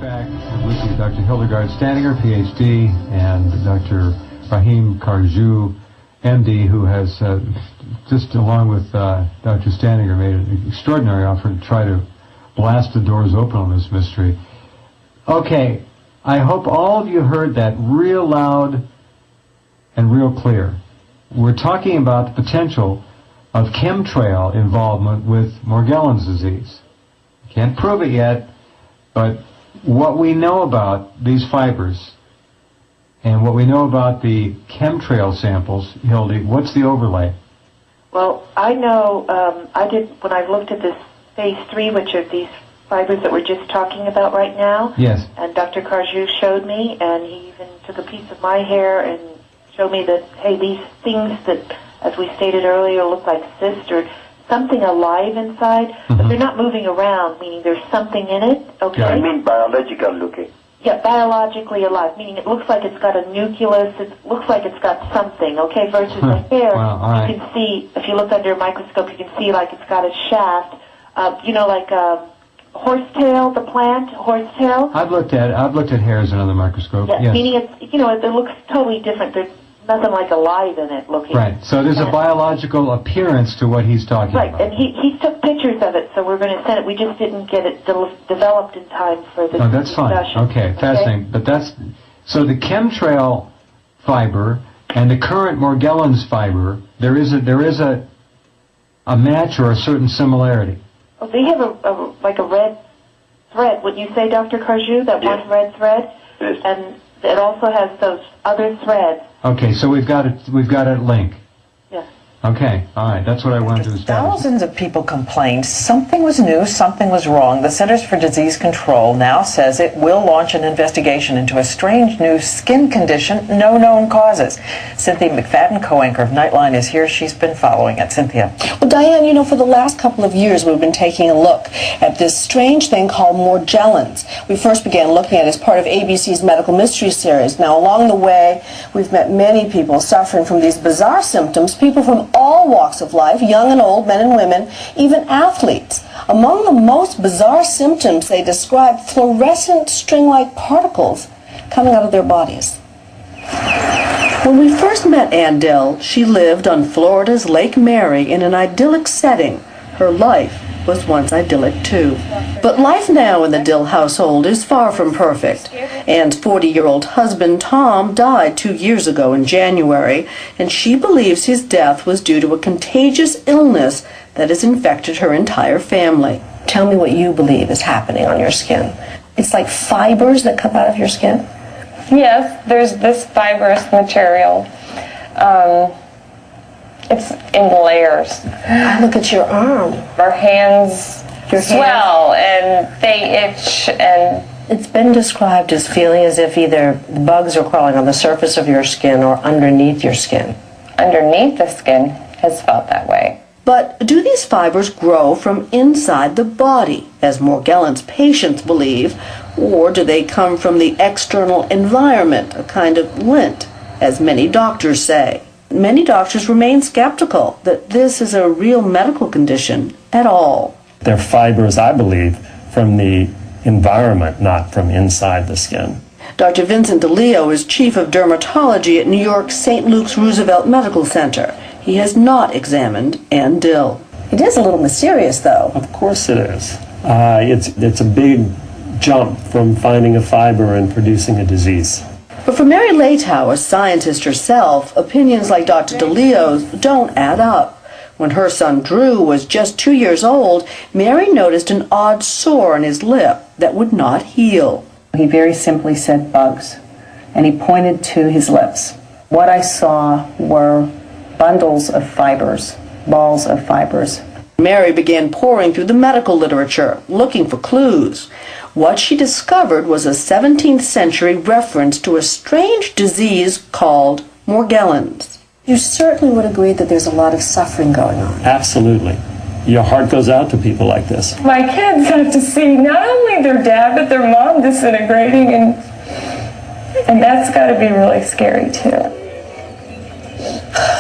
right back with you, Dr. Hildegard Standinger, PhD, and Dr. Rahim Karju, MD, who has, just along with Dr. Standinger, made an extraordinary effort to try to blast the doors open on this mystery. Okay, I hope all of you heard that real loud and real clear. We're talking about the potential of chemtrail involvement with Morgellons disease. Can't prove it yet, but what we know about these fibers and what we know about the chemtrail samples, Hildy, what's the overlay? Well, I know, when I looked at this phase 3, which are these fibers that we're just talking about right now. Yes. And Dr. Karju showed me, and he even took a piece of my hair and showed me that, hey, these things that, as we stated earlier, look like cysts or something alive inside, but they're not moving around, meaning there's something in it, okay? I mean biological looking. Yeah, biologically alive, meaning it looks like it's got a nucleus, it looks like it's got something, okay, versus the hair, right. You can see, if you look under a microscope, you can see like it's got a shaft, like horsetail, the plant, horsetail. I've looked at hairs under the microscope. Yeah, yes. meaning it's, it looks totally different. There's nothing like alive in it looking. Right, so there's a biological appearance to what he's talking about. Right, and he took pictures of it, so we're going to send it. We just didn't get it developed in time for this that's discussion. Fine. Okay, fascinating. But so the chemtrail fiber and the current Morgellons fiber, there is a match or a certain similarity. Oh, they have a red thread. Wouldn't you say, Dr. Karju, that one red thread? Yes. And it also has those other threads. Okay, so we've got a link. Yes. Okay, all right, that's what I wanted to establish. Thousands of people complained something was new, something was wrong. The Centers for Disease Control now says it will launch an investigation into a strange new skin condition, no known causes. Cynthia McFadden, co-anchor of Nightline, is here. She's been following it. Cynthia. Well, Diane, for the last couple of years we've been taking a look at this strange thing called Morgellons. We first began looking at it as part of ABC's Medical Mystery Series. Now, along the way, we've met many people suffering from these bizarre symptoms, people from all walks of life, young and old, men and women, even athletes. Among the most bizarre symptoms, they describe fluorescent string-like particles coming out of their bodies. When we first met Ann Dill, she lived on Florida's Lake Mary in an idyllic setting. Her life was once idyllic too. But life now in the Dill household is far from perfect. Ann's 40-year-old husband, Tom, died 2 years ago in January, and she believes his death was due to a contagious illness that has infected her entire family. Tell me what you believe is happening on your skin. It's like fibers that come out of your skin? Yes, there's this fibrous material. It's in layers. I look at your arm. Our hands swell and they itch, and it's been described as feeling as if either bugs are crawling on the surface of your skin or underneath your skin. Underneath the skin has felt that way. But do these fibers grow from inside the body, as Morgellons patients believe, or do they come from the external environment, a kind of lint, as many doctors say? Many doctors remain skeptical that this is a real medical condition at all. They're fibers, I believe, from the environment, not from inside the skin. Dr. Vincent DeLeo is chief of dermatology at New York's St. Luke's Roosevelt Medical Center. He has not examined Ann Dill. It is a little mysterious, though. Of course it is. It's a big jump from finding a fiber and producing a disease. But for Mary Leitao, a scientist herself, opinions like Dr. DeLeo's don't add up. When her son Drew was just 2 years old, Mary noticed an odd sore on his lip that would not heal. He very simply said bugs, and he pointed to his lips. What I saw were bundles of fibers, balls of fibers. Mary began poring through the medical literature, looking for clues. What she discovered was a 17th century reference to a strange disease called Morgellons. You certainly would agree that there's a lot of suffering going on. Absolutely. Your heart goes out to people like this. My kids have to see not only their dad, but their mom disintegrating, and that's got to be really scary too.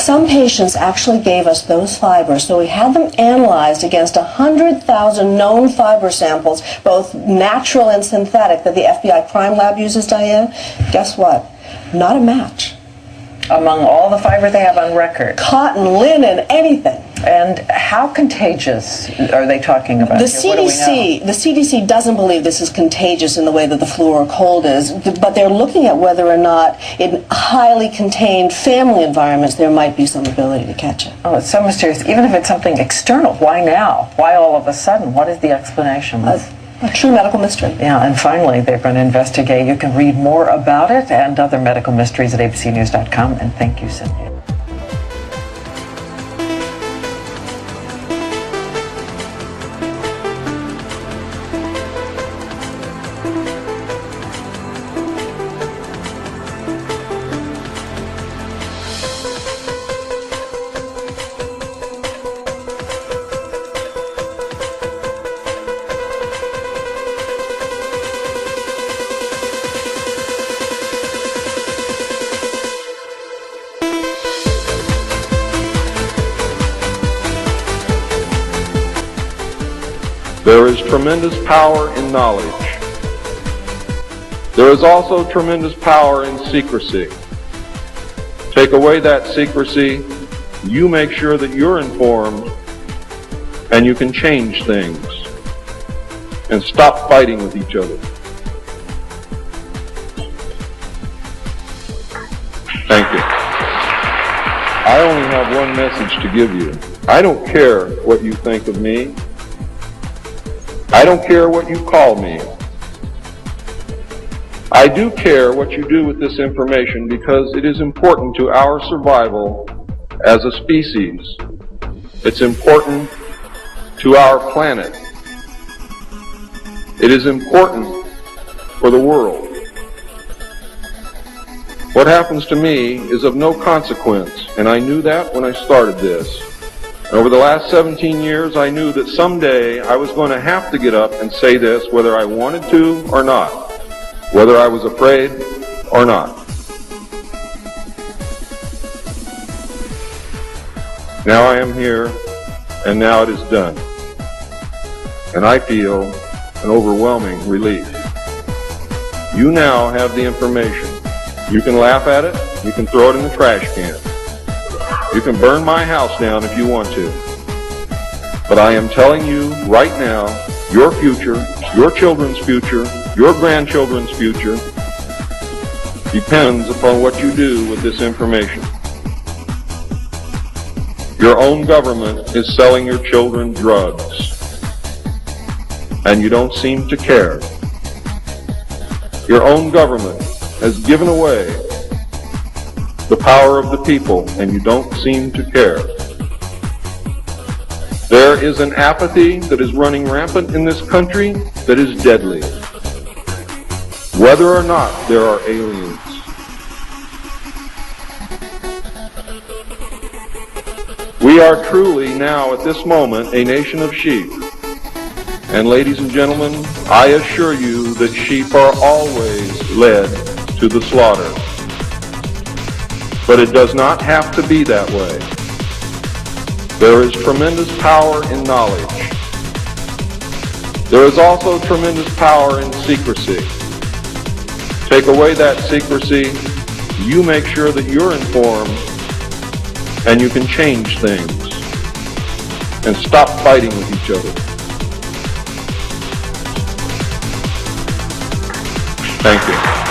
Some patients actually gave us those fibers, so we had them analyzed against 100,000 known fiber samples, both natural and synthetic, that the FBI crime lab uses, Diane. Guess what? Not a match. Among all the fiber they have on record. Cotton, linen, anything. And how contagious are they talking about? The here? What do we know? the CDC doesn't believe this is contagious in the way that the flu or cold is, but they're looking at whether or not in highly contained family environments there might be some ability to catch it. Oh, it's so mysterious. Even if it's something external, why now? Why all of a sudden? What is the explanation? A true medical mystery. Yeah, and finally, they're going to investigate. You can read more about it and other medical mysteries at abcnews.com. And thank you, Cynthia. There is tremendous power in knowledge. There is also tremendous power in secrecy. Take away that secrecy, you make sure that you're informed, and you can change things and stop fighting with each other. Thank you. I only have one message to give you. I don't care what you think of me. I don't care what you call me. I do care what you do with this information because it is important to our survival as a species. It's important to our planet. It is important for the world. What happens to me is of no consequence, and I knew that when I started this. Over the last 17 years, I knew that someday I was going to have to get up and say this, whether I wanted to or not, whether I was afraid or not. Now I am here, and now it is done. And I feel an overwhelming relief. You now have the information. You can laugh at it, you can throw it in the trash can. You can burn my house down if you want to. But I am telling you right now, your future, your children's future, your grandchildren's future depends upon what you do with this information. Your own government is selling your children drugs, and you don't seem to care. Your own government has given away the power of the people, and you don't seem to care. There is an apathy that is running rampant in this country that is deadly. Whether or not there are aliens. We are truly now at this moment a nation of sheep. And ladies and gentlemen, I assure you that sheep are always led to the slaughter. But it does not have to be that way. There is tremendous power in knowledge. There is also tremendous power in secrecy. Take away that secrecy, you make sure that you're informed, and you can change things and stop fighting with each other. Thank you.